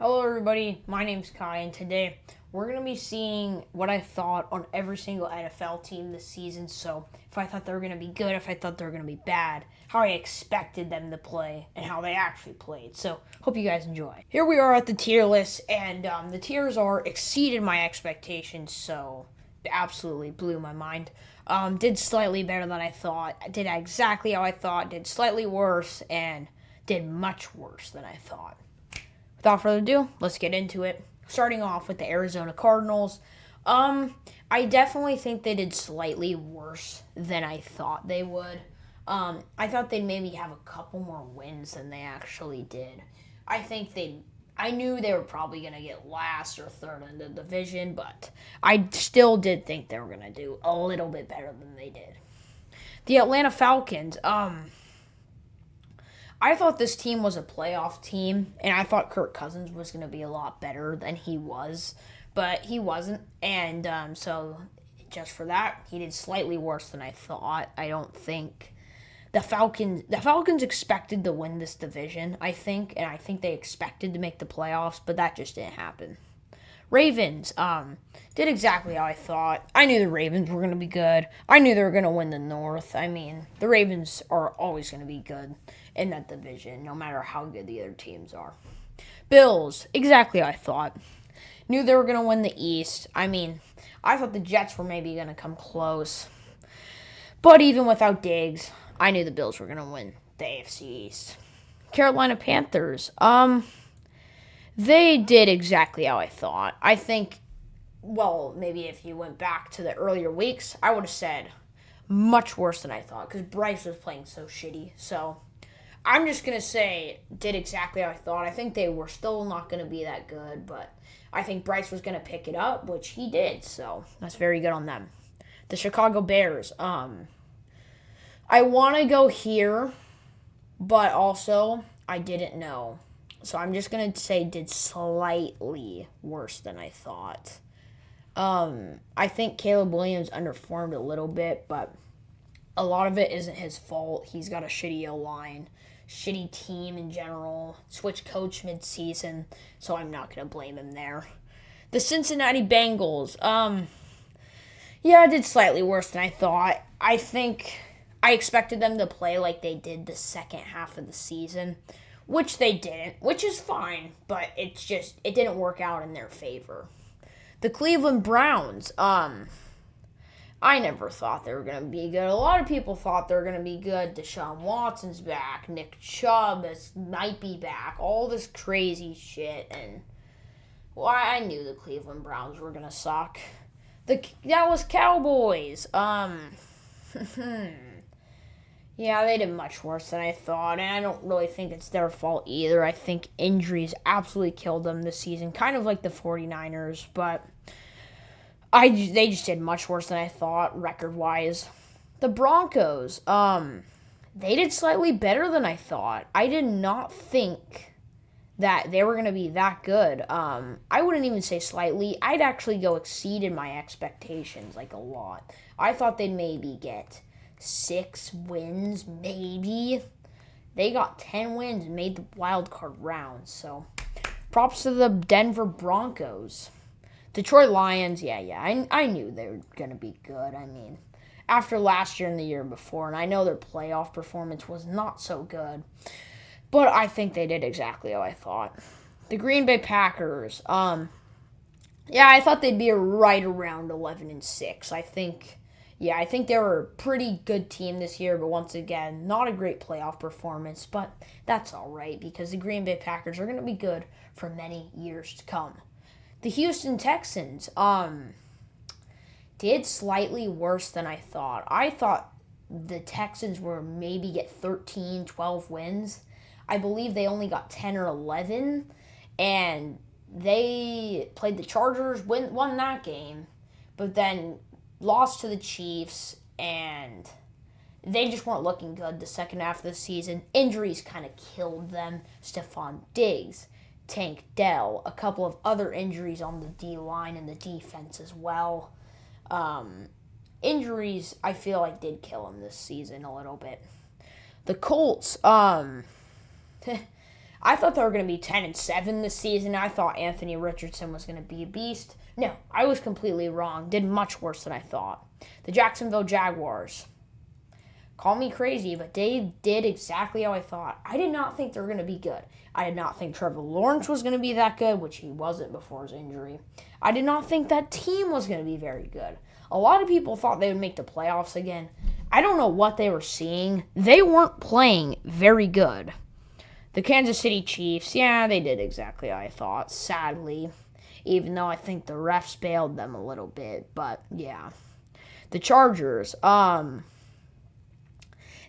Hello, everybody. My name's Kai, and today we're going to be seeing what I thought on every single NFL team this season. So, if I thought they were going to be good, if I thought they were going to be bad, how I expected them to play, and how they actually played. So, hope you guys enjoy. Here we are at the tier list, and the tiers are exceeded my expectations, so it absolutely blew my mind. Did slightly better than I thought, did exactly how I thought, did slightly worse, and did much worse than I thought. Without further ado, let's get into it. Starting off with the Arizona Cardinals. I definitely think they did slightly worse than I thought they would. I thought they'd maybe have a couple more wins than they actually did. I knew they were probably going to get last or third in the division, but I still did think they were going to do a little bit better than they did. The Atlanta Falcons. I thought this team was a playoff team, and I thought Kirk Cousins was going to be a lot better than he was, but he wasn't, and so just for that, he did slightly worse than I thought. I don't think the Falcons expected to win this division, I think, and I think they expected to make the playoffs, but that just didn't happen. Ravens did exactly how I thought. I knew the Ravens were going to be good. I knew they were going to win the North. I mean, the Ravens are always going to be good in that division, no matter how good the other teams are. Bills, exactly how I thought. Knew they were going to win the East. I mean, I thought the Jets were maybe going to come close. But even without Diggs, I knew the Bills were going to win the AFC East. Carolina Panthers, they did exactly how I thought. I think, well, maybe if you went back to the earlier weeks, I would have said much worse than I thought because Bryce was playing so shitty. So I'm just going to say did exactly how I thought. I think they were still not going to be that good, but I think Bryce was going to pick it up, which he did. So that's very good on them. The Chicago Bears. I want to go here, but also I didn't know. So I'm just going to say did slightly worse than I thought. I think Caleb Williams underperformed a little bit, but a lot of it isn't his fault. He's got a shitty O-line, shitty team in general, switched coach mid-season, so I'm not going to blame him there. The Cincinnati Bengals, I did slightly worse than I thought. I think I expected them to play like they did the second half of the season, which they didn't, which is fine, but it didn't work out in their favor. The Cleveland Browns, I never thought they were going to be good. A lot of people thought they were going to be good. Deshaun Watson's back. Nick Chubb might be back. All this crazy shit. And, well, I knew the Cleveland Browns were going to suck. The Dallas Cowboys, yeah, they did much worse than I thought, and I don't really think it's their fault either. I think injuries absolutely killed them this season, kind of like the 49ers, but they just did much worse than I thought, record-wise. The Broncos, they did slightly better than I thought. I did not think that they were going to be that good. I wouldn't even say slightly. I'd actually go exceeded my expectations, like a lot. I thought they'd maybe get 6 wins, maybe. They got 10 wins and made the wild card round. So, props to the Denver Broncos. Detroit Lions, I knew they were going to be good. I mean, after last year and the year before, and I know their playoff performance was not so good, but I think they did exactly how I thought. The Green Bay Packers, I thought they'd be right around 11-6. I think they were a pretty good team this year, but once again, not a great playoff performance, but that's all right because the Green Bay Packers are going to be good for many years to come. The Houston Texans did slightly worse than I thought. I thought the Texans were maybe get 13, 12 wins. I believe they only got 10 or 11, and they played the Chargers, won that game, but then lost to the Chiefs, and they just weren't looking good the second half of the season. Injuries kind of killed them. Stephon Diggs, Tank Dell, a couple of other injuries on the D-line and the defense as well. Injuries, I feel like, did kill him this season a little bit. The Colts, I thought they were going to be 10-7 this season. I thought Anthony Richardson was going to be a beast. No, I was completely wrong. Did much worse than I thought. The Jacksonville Jaguars. Call me crazy, but they did exactly how I thought. I did not think they were going to be good. I did not think Trevor Lawrence was going to be that good, which he wasn't before his injury. I did not think that team was going to be very good. A lot of people thought they would make the playoffs again. I don't know what they were seeing. They weren't playing very good. The Kansas City Chiefs, yeah, they did exactly how I thought, sadly. Even though I think the refs bailed them a little bit, but yeah. The Chargers,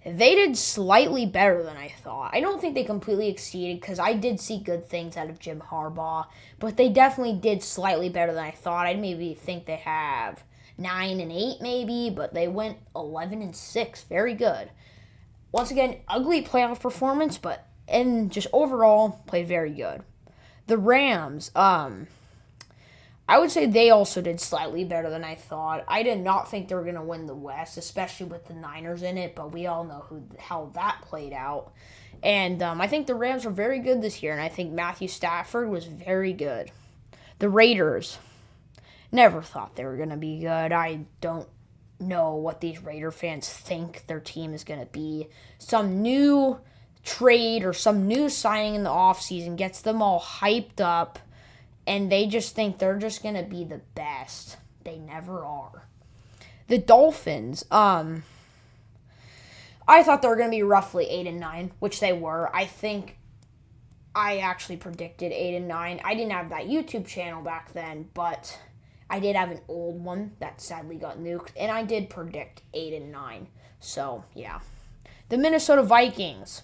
they did slightly better than I thought. I don't think they completely exceeded because I did see good things out of Jim Harbaugh, but they definitely did slightly better than I thought. I'd maybe think they have 9-8 maybe, but they went 11-6. Very good. Once again, ugly playoff performance, but and just overall played very good. The Rams, I would say they also did slightly better than I thought. I did not think they were going to win the West, especially with the Niners in it, but we all know how that played out. And I think the Rams were very good this year, and I think Matthew Stafford was very good. The Raiders, never thought they were going to be good. I don't know what these Raider fans think their team is going to be. Some new trade or some new signing in the offseason gets them all hyped up, and they just think they're just going to be the best. They never are. The Dolphins, I thought they were going to be roughly 8-9, which they were. I think I actually predicted 8-9. I didn't have that YouTube channel back then, but I did have an old one that sadly got nuked, and I did predict 8-9. So, yeah. The Minnesota Vikings.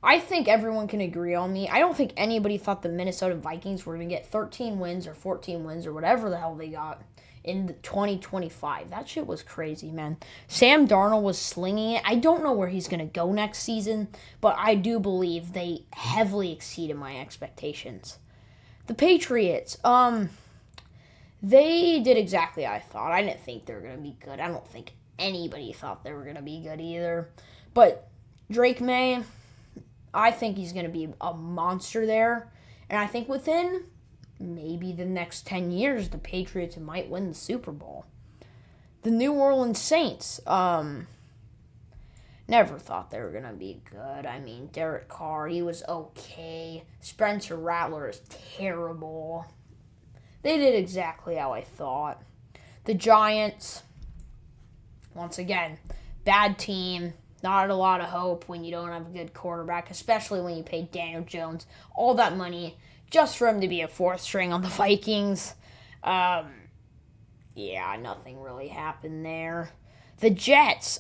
I think everyone can agree on me. I don't think anybody thought the Minnesota Vikings were going to get 13 wins or 14 wins or whatever the hell they got in 2025. That shit was crazy, man. Sam Darnold was slinging it. I don't know where he's going to go next season, but I do believe they heavily exceeded my expectations. The Patriots, they did exactly how I thought. I didn't think they were going to be good. I don't think anybody thought they were going to be good either. But Drake May, I think he's going to be a monster there. And I think within maybe the next 10 years, the Patriots might win the Super Bowl. The New Orleans Saints, never thought they were going to be good. I mean, Derek Carr, he was okay. Spencer Rattler is terrible. They did exactly how I thought. The Giants, once again, bad team. Not a lot of hope when you don't have a good quarterback, especially when you pay Daniel Jones all that money just for him to be a fourth string on the Vikings. Yeah, nothing really happened there. The Jets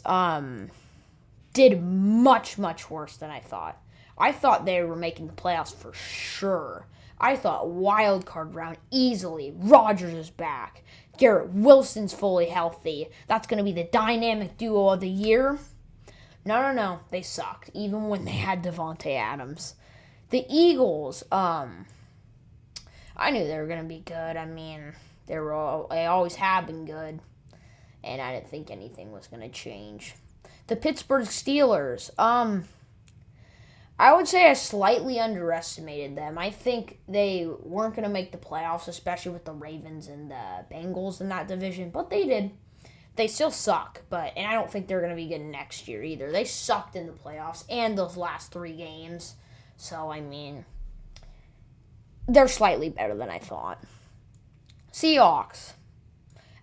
did much, much worse than I thought. I thought they were making the playoffs for sure. I thought wild card round easily. Rodgers is back. Garrett Wilson's fully healthy. That's going to be the dynamic duo of the year. No. They sucked, even when they had Devontae Adams. The Eagles, I knew they were going to be good. I mean, they always have been good. And I didn't think anything was going to change. The Pittsburgh Steelers, I would say I slightly underestimated them. I think they weren't going to make the playoffs, especially with the Ravens and the Bengals in that division. But they did. They still suck, and I don't think they're going to be good next year either. They sucked in the playoffs and those last 3 games. So, I mean, they're slightly better than I thought. Seahawks.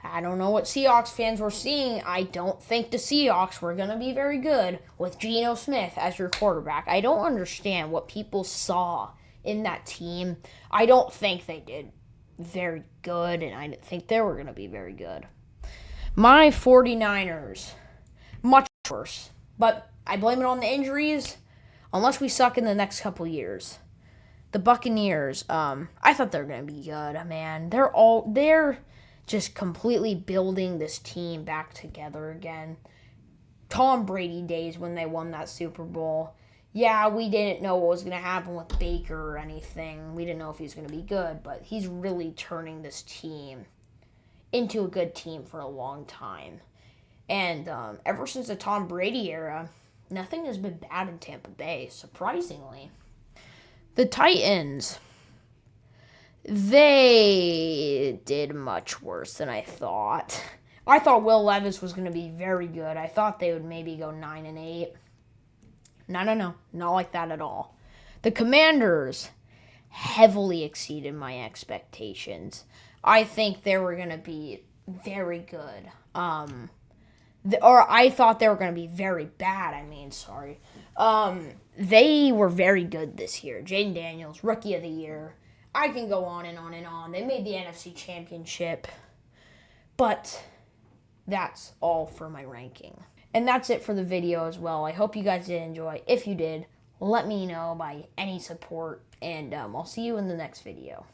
I don't know what Seahawks fans were seeing. I don't think the Seahawks were going to be very good with Geno Smith as your quarterback. I don't understand what people saw in that team. I don't think they did very good, and I didn't think they were going to be very good. My 49ers, much worse. But I blame it on the injuries, unless we suck in the next couple years. The Buccaneers, I thought they were going to be good, man. They're just completely building this team back together again. Tom Brady days when they won that Super Bowl. Yeah, we didn't know what was going to happen with Baker or anything. We didn't know if he was going to be good, but he's really turning this team into a good team for a long time. And ever since the Tom Brady era, nothing has been bad in Tampa Bay, surprisingly. The Titans, they did much worse than I thought. I thought Will Levis was going to be very good. I thought they would maybe go 9-8. No. Not like that at all. The Commanders heavily exceeded my expectations. I think they were going to be very good. Or I thought they were going to be very bad. They were very good this year. Jaden Daniels, Rookie of the Year. I can go on and on and on. They made the NFC Championship. But that's all for my ranking. And that's it for the video as well. I hope you guys did enjoy. If you did, let me know by any support. And I'll see you in the next video.